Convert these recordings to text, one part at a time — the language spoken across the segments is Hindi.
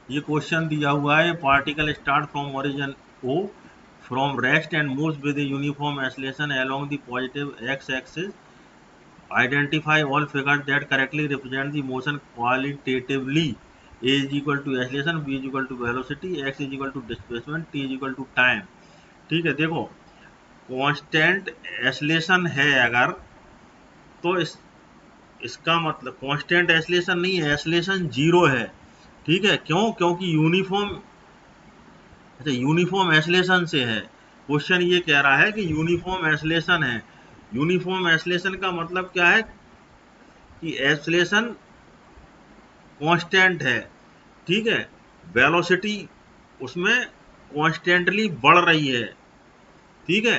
ये क्वेश्चन दिया हुआ है, particle start from origin O from rest and moves with uniform acceleration along the positive x axis, identify all figures that correctly represent the motion qualitatively. A is equal to acceleration, B is equal to velocity, X is equal to displacement, T is equal to time. ठीक है, देखो कांस्टेंट एक्सेलरेशन है अगर, तो इसका मतलब कांस्टेंट एक्सेलरेशन नहीं है, एक्सेलरेशन जीरो है। ठीक है, क्यों? क्योंकि यूनिफॉर्म, अच्छा यूनिफॉर्म एक्सेलरेशन से है। क्वेश्चन ये कह रहा है कि यूनिफॉर्म एक्सेलरेशन है। यूनिफॉर्म एक्सेलरेशन का मतलब क्या है कि एक्सेलरेशन कांस्टेंट है। ठीक है, वेलोसिटी उसमें कॉन्स्टेंटली बढ़ रही है। ठीक है,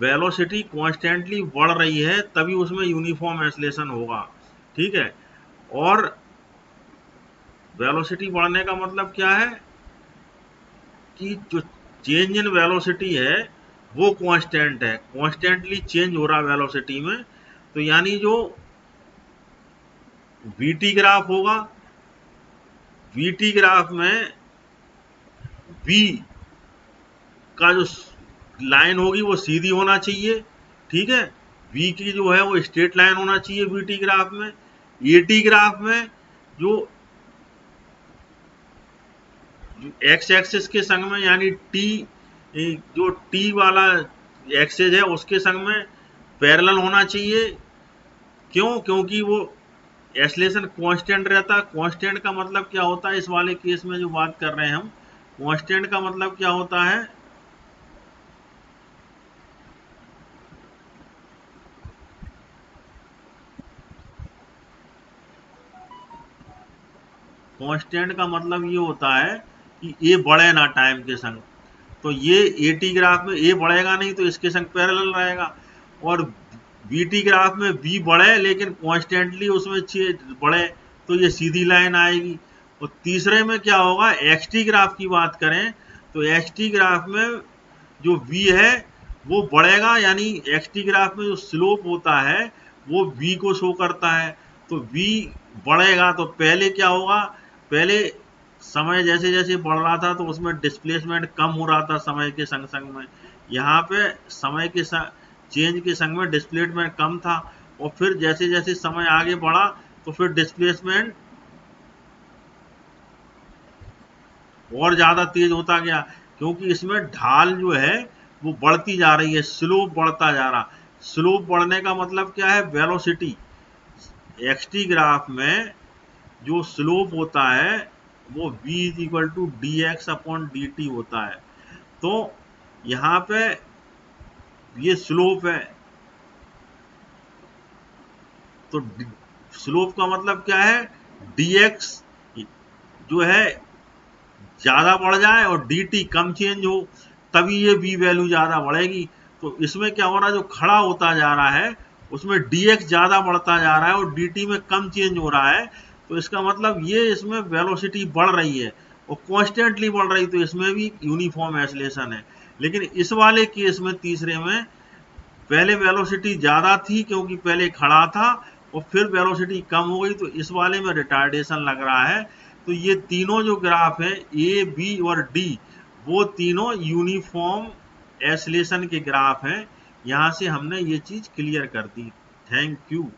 वेलोसिटी कॉन्स्टेंटली बढ़ रही है तभी उसमें यूनिफॉर्म एक्सेलरेशन होगा। ठीक है, और वेलोसिटी बढ़ने का मतलब क्या है कि जो चेंज इन वेलोसिटी है वो कांस्टेंट है, कॉन्स्टेंटली चेंज हो रहा है वेलोसिटी में। तो यानी जो वीटी ग्राफ होगा, वीटी ग्राफ में वी का जो लाइन होगी वो सीधी होना चाहिए। ठीक है, वी की जो है वो स्ट्रेट लाइन होना चाहिए वीटी ग्राफ में। एटी ग्राफ में जो एक्स एक्सिस के संग में यानी टी, जो टी वाला एक्सिस है उसके संग में पैरेलल होना चाहिए। क्यों? क्योंकि वो एक्सेलरेशन कांस्टेंट रहता है। कांस्टेंट का मतलब क्या होता है, इस वाले केस में जो बात कर रहे हैं हम, कांस्टेंट का मतलब क्या होता है, कांस्टेंट का मतलब ये होता है कि ए बढ़े ना टाइम के संग। तो ये एटी ग्राफ में ए बढ़ेगा नहीं तो इसके संग पैरेलल रहेगा, और बीटी ग्राफ में बी बढ़े लेकिन कॉन्स्टेंटली उसमें बढ़े तो ये सीधी लाइन आएगी। और तीसरे में क्या होगा, एक्सटी ग्राफ की बात करें तो एक्सटी ग्राफ में जो वी है वो बढ़ेगा, यानी एक्सटी ग्राफ में जो स्लोप होता है वो वी को शो करता है। तो वी बढ़ेगा तो पहले क्या होगा, पहले समय जैसे जैसे बढ़ रहा था तो उसमें डिस्प्लेसमेंट कम हो रहा था समय के संग संग में। यहाँ पे समय के चेंज के संग में डिस्प्लेसमेंट कम था, और फिर जैसे जैसे समय आगे बढ़ा तो फिर डिस्प्लेसमेंट और ज्यादा तेज होता गया, क्योंकि इसमें ढाल जो है वो बढ़ती जा रही है, स्लोप बढ़ता जा रहा। स्लोप बढ़ने का मतलब क्या है, वेलोसिटी एक्सटी ग्राफ में जो स्लोप होता है वो v is equal to D X upon D T होता है। तो यहाँ पे ये स्लोप है, तो स्लोप का मतलब क्या है, dx जो है ज्यादा बढ़ जाए और dt कम चेंज हो तभी ये v वैल्यू ज्यादा बढ़ेगी। तो इसमें क्या हो रहा है, जो खड़ा होता जा रहा है उसमें dx ज्यादा बढ़ता जा रहा है और dt में कम चेंज हो रहा है। तो इसका मतलब ये इसमें वेलोसिटी बढ़ रही है और कॉन्स्टेंटली बढ़ रही, तो इसमें भी यूनिफॉर्म एक्सेलरेशन है। लेकिन इस वाले केस में तीसरे में पहले वेलोसिटी ज्यादा थी क्योंकि पहले खड़ा था, और फिर वेलोसिटी कम हो गई, तो इस वाले में रिटार्डेशन लग रहा है। तो ये तीनों जो ग्राफ है ए बी और डी, वो तीनों यूनिफॉर्म एक्सेलरेशन के ग्राफ हैं। यहाँ से हमने ये चीज क्लियर कर दी। Thank you.